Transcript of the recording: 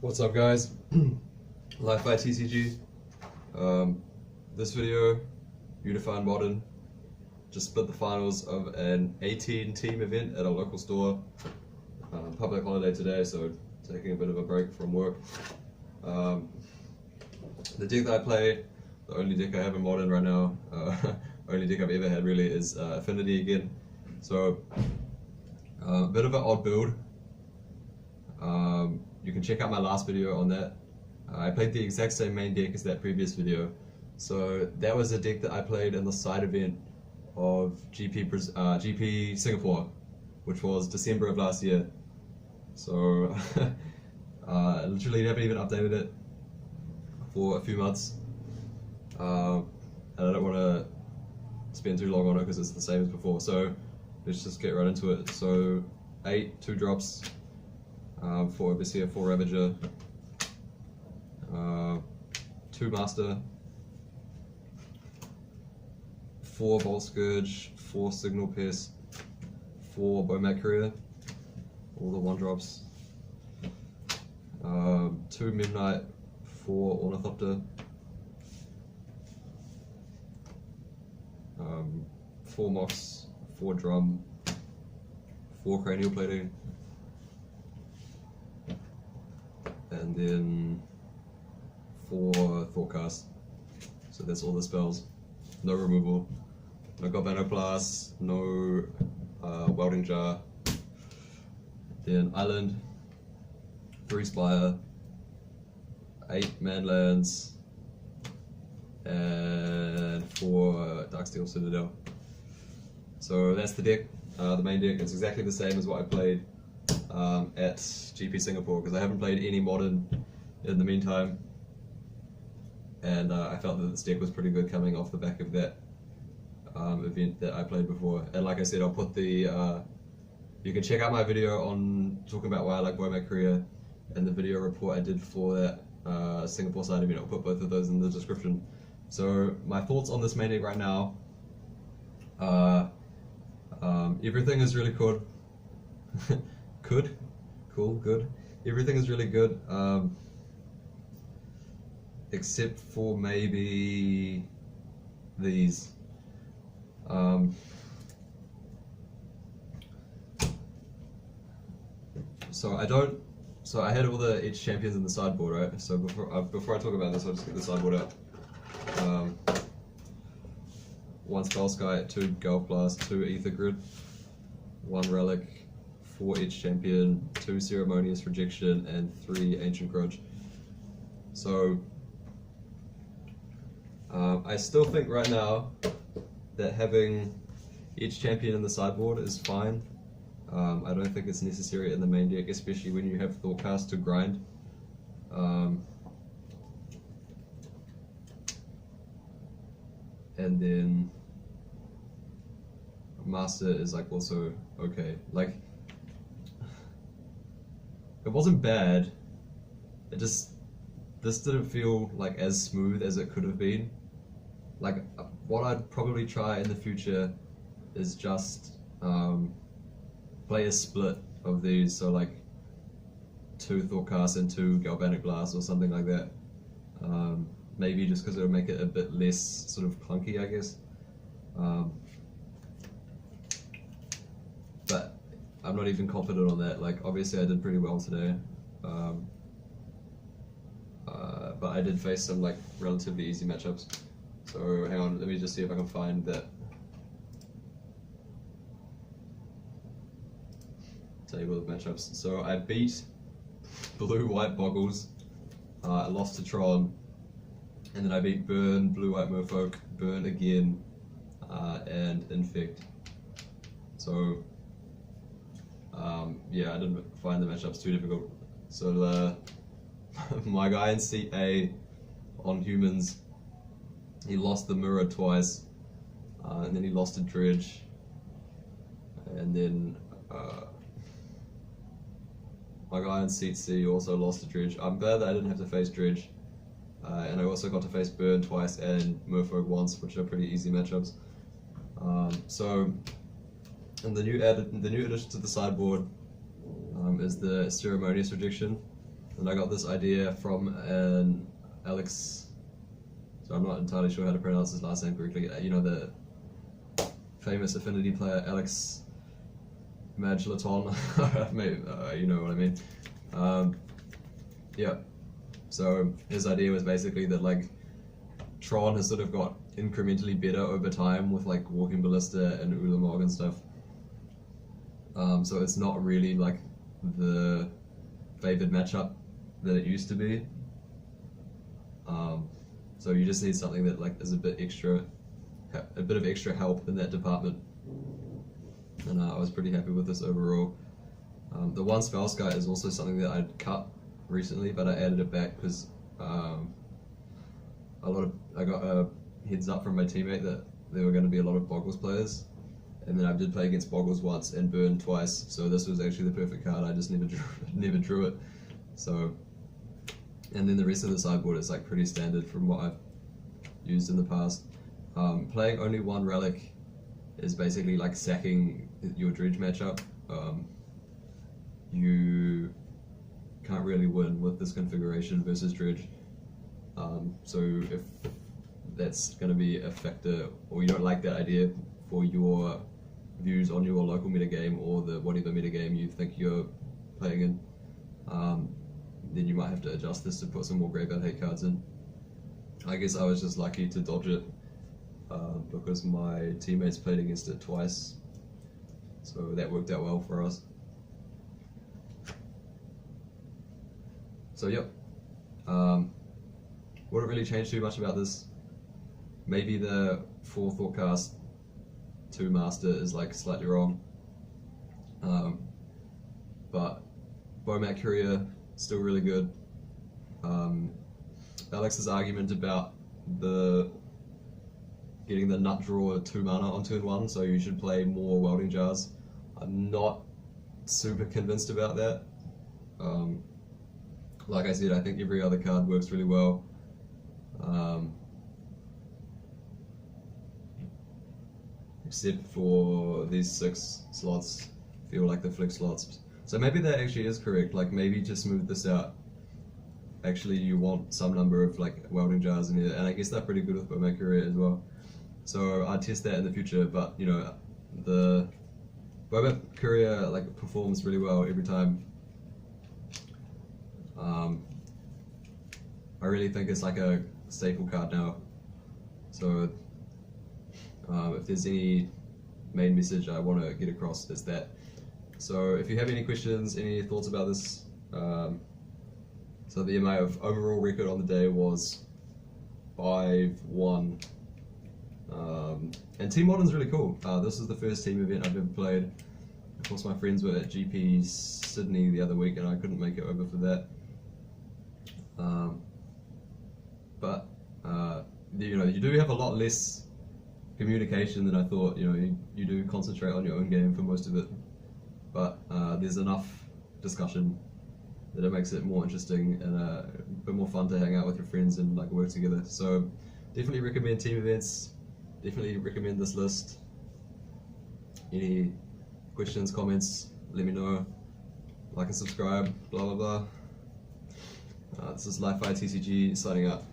What's up, guys? Life by TCG. This video, Unified Modern, just split the finals of an 18-team event at a local store. Public holiday today, so taking a bit of a break from work. The deck that I play, the only deck I have in Modern right now, only deck I've ever had really, is Affinity again. So, a bit of an odd build. You can check out my last video on that. I played the exact same main deck as that previous video. So that was a deck that I played in the side event of GP Singapore, which was December of last year. So I literally haven't even updated it for a few months. And I don't want to spend too long on it because it's the same as before. So let's just get right into it. So 8 2-drops. For obviously a 4 Ravager, 2 Master, 4 Vault Skirge, 4 Signal Pest, 4 Bomat Courier, all the 1-drops, 2 Memnite, 4 Ornithopter, 4 Mox, 4 Drum, 4 Cranial Plating, and then 4 Thoughtcast. So that's all the spells. No removal. No Galvanic Blast, no Welding Jar. Then Island, 3 Spire, 8 Manlands, and 4 Darksteel Citadel. So that's the deck, the main deck. It's exactly the same as what I played at GP Singapore, because I haven't played any Modern in the meantime, and I felt that this deck was pretty good coming off the back of that event that I played before. And like I said, I'll put the you can check out my video on talking about why I like Bomat Courier and the video report I did for that Singapore side event. I'll put both of those in the description. So my thoughts on this main deck right now, everything is really good. Good. Everything is really good, except for maybe these. So I had all the Etched Champions in the sideboard, right? So before I talk about this, I'll just get the sideboard out. 1 Spellskite, 2 Galvanic Blast, 2 Aether Grid, 1 Relic, 4 Etched Champion, 2 Ceremonious Rejection, and 3 Ancient Grudge. So I still think right now that having Etched Champion in the sideboard is fine. I don't think it's necessary in the main deck, especially when you have Thoughtcast to grind. And then Master is like also okay. Like, it wasn't bad, this didn't feel like as smooth as it could have been. Like, what I'd probably try in the future is just play a split of these, so like 2 Thoughtcast and 2 Galvanic Blast or something like that. Maybe just because it'll make it a bit less sort of clunky, I guess. But I'm not even confident on that. Like, obviously I did pretty well today, but I did face some like relatively easy matchups. So hang on, let me just see if I can find that table of matchups. So I beat Blue-White Boggles, I lost to Tron, and then I beat Burn, Blue-White Merfolk, Burn again, and Infect. So yeah, I didn't find the matchups too difficult. So my guy in seat A on humans, he lost the Mirror twice, and then he lost to Dredge, and then my guy in seat C also lost to Dredge. I'm glad that I didn't have to face Dredge, and I also got to face Burn twice and Merfolk once, which are pretty easy matchups. So, and the new addition to the sideboard is the Ceremonious Rejection. And I got this idea from an Alex, so I'm not entirely sure how to pronounce his last name correctly, you know, the famous Affinity player Alex Maglaton, maybe, you know what I mean. Yeah, so his idea was basically that like Tron has sort of got incrementally better over time with like Walking Ballista and Ulamog and stuff. So it's not really like the favored matchup that it used to be. So you just need something that like is a bit of extra help in that department. And I was pretty happy with this overall. The one Spellskite is also something that I'd cut recently, but I added it back because I got a heads up from my teammate that there were going to be a lot of Boggles players, and then I did play against Boggles once and burned twice, so this was actually the perfect card. I just never drew it. So, and then the rest of the sideboard is like pretty standard from what I've used in the past. Playing only one relic is basically like sacking your dredge matchup. You can't really win with this configuration versus dredge. So if that's going to be a factor, or you don't like that idea for your views on your local metagame or the whatever metagame you think you're playing in, then you might have to adjust this to put some more graveyard hate cards in. I guess I was just lucky to dodge it because my teammates played against it twice, so that worked out well for us. So yep, wouldn't really change too much about this. Maybe the 4 Thoughtcast 2 Master is like slightly wrong, but Bomat Courier still really good. Alex's argument about getting the nut draw 2 mana on turn 1, so you should play more Welding Jars, I'm not super convinced about that. Like I said, I think every other card works really well. Except for these 6 slots feel like the flex slots. So maybe that actually is correct, like maybe to smooth this out, actually you want some number of like Welding Jars in here, and I guess they're pretty good with Bomat Courier as well. So I'd test that in the future, but you know, the Bomat Courier like performs really well every time. I really think it's like a staple card now. So if there's any main message I want to get across, it's that. So if you have any questions, any thoughts about this, so the MI of overall record on the day was 5-1. And Team Modern's really cool. This is the first team event I've ever played. Of course, my friends were at GP Sydney the other week and I couldn't make it over for that. But you know, you do have a lot less communication than I thought. You know, you do concentrate on your own game for most of it, but there's enough discussion that it makes it more interesting and a bit more fun to hang out with your friends and like work together. So definitely recommend team events. Definitely recommend this list. Any questions, comments, let me know. Like and subscribe, blah blah blah. This is Li-Fi TCG signing out.